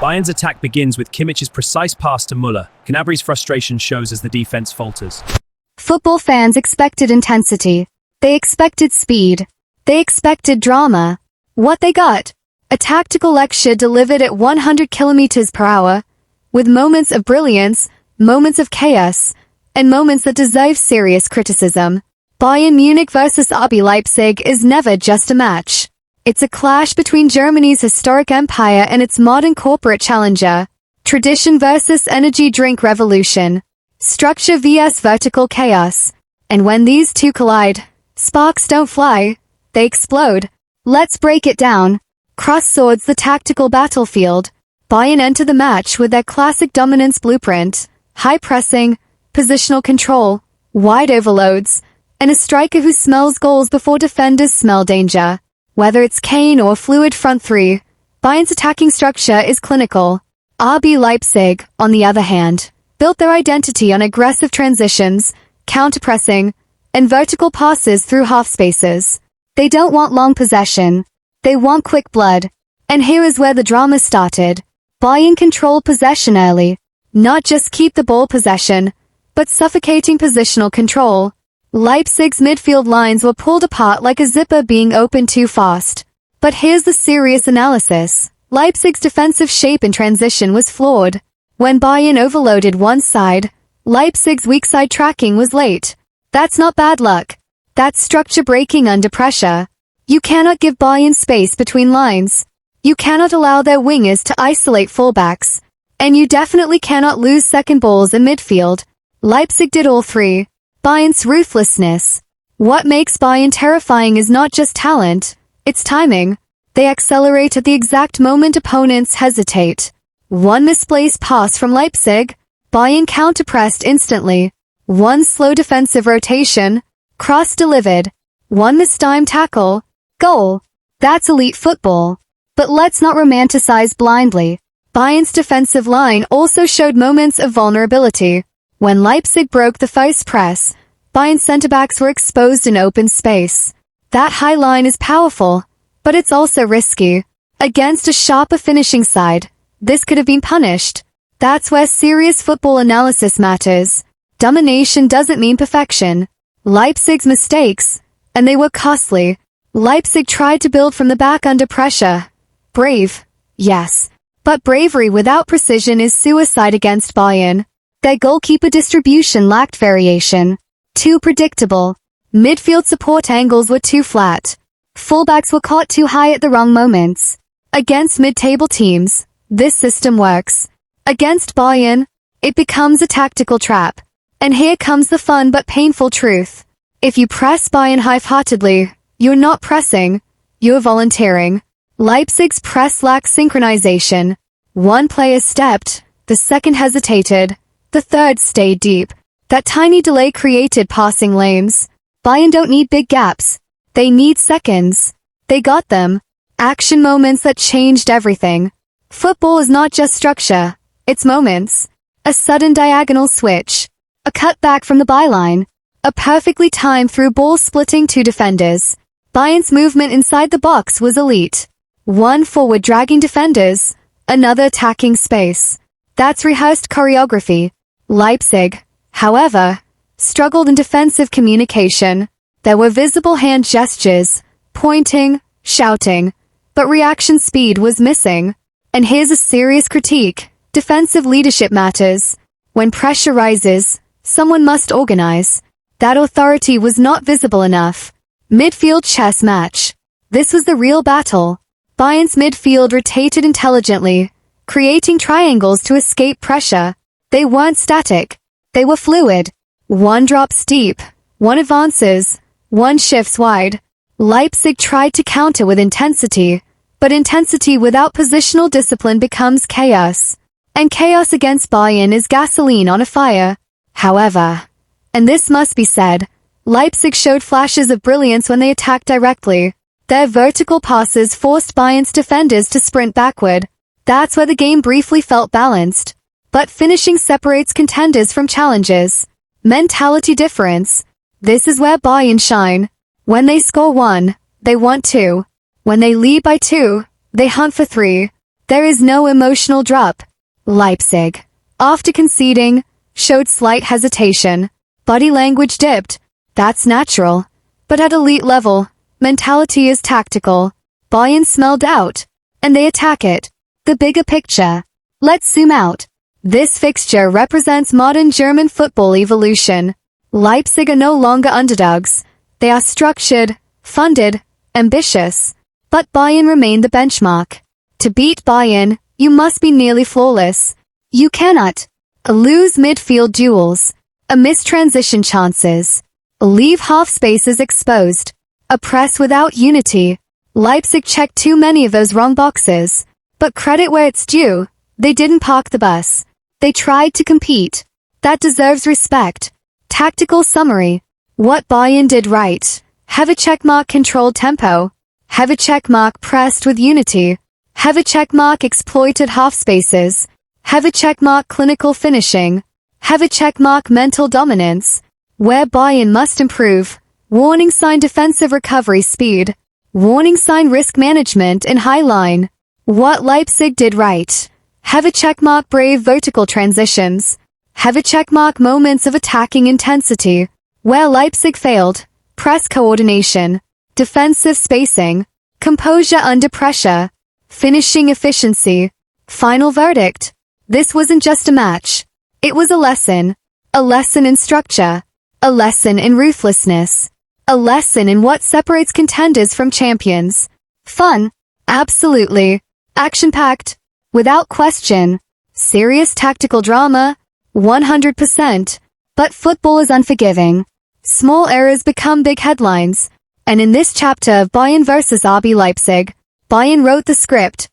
Bayern's attack begins with Kimmich's precise pass to Müller. Gnabry's frustration shows as the defense falters. Football fans expected intensity. They expected speed. They expected drama. What they got? A tactical lecture delivered at 100 kilometers per hour, with moments of brilliance, moments of chaos, and moments that deserve serious criticism. Bayern Munich versus RB Leipzig is never just a match. It's a clash between Germany's historic empire and its modern corporate challenger. Tradition versus energy drink revolution. Structure vs vertical chaos. And when these two collide, sparks don't fly, they explode. Let's break it down. Cross swords the tactical battlefield. Bayern enter the match with their classic dominance blueprint. High pressing, positional control, wide overloads, and a striker who smells goals before defenders smell danger. Whether it's Kane or fluid front three, Bayern's attacking structure is clinical. RB Leipzig, on the other hand, built their identity on aggressive transitions, counter-pressing, and vertical passes through half spaces. They don't want long possession. They want quick blood. And here is where the drama started. Bayern controlled possession early. Not just keep the ball possession, but suffocating positional control. Leipzig's midfield lines were pulled apart like a zipper being opened too fast. But here's the serious analysis. Leipzig's defensive shape in transition was flawed. When Bayern overloaded one side, Leipzig's weak side tracking was late. That's not bad luck. That's structure breaking under pressure. You cannot give Bayern space between lines. You cannot allow their wingers to isolate fullbacks. And you definitely cannot lose second balls in midfield. Leipzig did all three. Bayern's ruthlessness. What makes Bayern terrifying is not just talent, it's timing. They accelerate at the exact moment opponents hesitate. One misplaced pass from Leipzig, Bayern counter-pressed instantly. One slow defensive rotation, cross delivered. One mistimed tackle, goal. That's elite football. But let's not romanticize blindly. Bayern's defensive line also showed moments of vulnerability. When Leipzig broke the first press, Bayern centre-backs were exposed in open space. That high line is powerful, but it's also risky. Against a sharper finishing side, this could have been punished. That's where serious football analysis matters. Domination doesn't mean perfection. Leipzig's mistakes, and they were costly. Leipzig tried to build from the back under pressure. Brave, yes. But bravery without precision is suicide against Bayern. Their goalkeeper distribution lacked variation. Too predictable. Midfield support angles were too flat. Fullbacks were caught too high at the wrong moments. Against mid-table teams, this system works. Against Bayern, it becomes a tactical trap. And here comes the fun but painful truth. If you press Bayern half-heartedly, you're not pressing, you're volunteering. Leipzig's press lacked synchronization. One player stepped, the second hesitated, the third stayed deep. That tiny delay created passing lanes. Bayern don't need big gaps. They need seconds. They got them. Action moments that changed everything. Football is not just structure. It's moments. A sudden diagonal switch. A cutback from the byline. A perfectly timed through ball splitting two defenders. Bayern's movement inside the box was elite. One forward dragging defenders. Another attacking space. That's rehearsed choreography. Leipzig, however, struggled in defensive communication. There were visible hand gestures, pointing, shouting, but reaction speed was missing. And here's a serious critique. Defensive leadership matters. When pressure rises, someone must organize. That authority was not visible enough. Midfield chess match. This was the real battle. Bayern's midfield rotated intelligently, creating triangles to escape pressure. They weren't static. They were fluid. One drops deep. One advances. One shifts wide. Leipzig tried to counter with intensity, but intensity without positional discipline becomes chaos. And chaos against Bayern is gasoline on a fire. However, and this must be said, Leipzig showed flashes of brilliance when they attacked directly. Their vertical passes forced Bayern's defenders to sprint backward. That's where the game briefly felt balanced. But finishing separates contenders from challengers. Mentality difference. This is where Bayern shine. When they score one, they want two. When they lead by two, they hunt for three. There is no emotional drop. Leipzig, after conceding, showed slight hesitation. Body language dipped. That's natural. But at elite level, mentality is tactical. Bayern smell doubt, and they attack it. The bigger picture. Let's zoom out. This fixture represents modern German football evolution. Leipzig are no longer underdogs. They are structured, funded, ambitious. But Bayern remain the benchmark. To beat Bayern, you must be nearly flawless. You cannot lose midfield duels, miss transition chances, leave half spaces exposed, a press without unity. Leipzig checked too many of those wrong boxes. But credit where it's due, they didn't park the bus. They tried to compete. That deserves respect. Tactical summary. What Bayern did right. Have a checkmark controlled tempo. Have a checkmark pressed with unity. Have a checkmark exploited half spaces. Have a checkmark clinical finishing. Have a checkmark mental dominance. Where Bayern must improve. Warning sign defensive recovery speed. Warning sign risk management in high line. What Leipzig did right. Have a checkmark brave vertical transitions. Have a checkmark moments of attacking intensity. Where Leipzig failed. Press coordination. Defensive spacing. Composure under pressure. Finishing efficiency. Final verdict. This wasn't just a match. It was a lesson. A lesson in structure. A lesson in ruthlessness. A lesson in what separates contenders from champions. Fun. Absolutely. Action-packed. Without question. Serious tactical drama. 100%. But football is unforgiving. Small errors become big headlines. And in this chapter of Bayern vs RB Leipzig, Bayern wrote the script.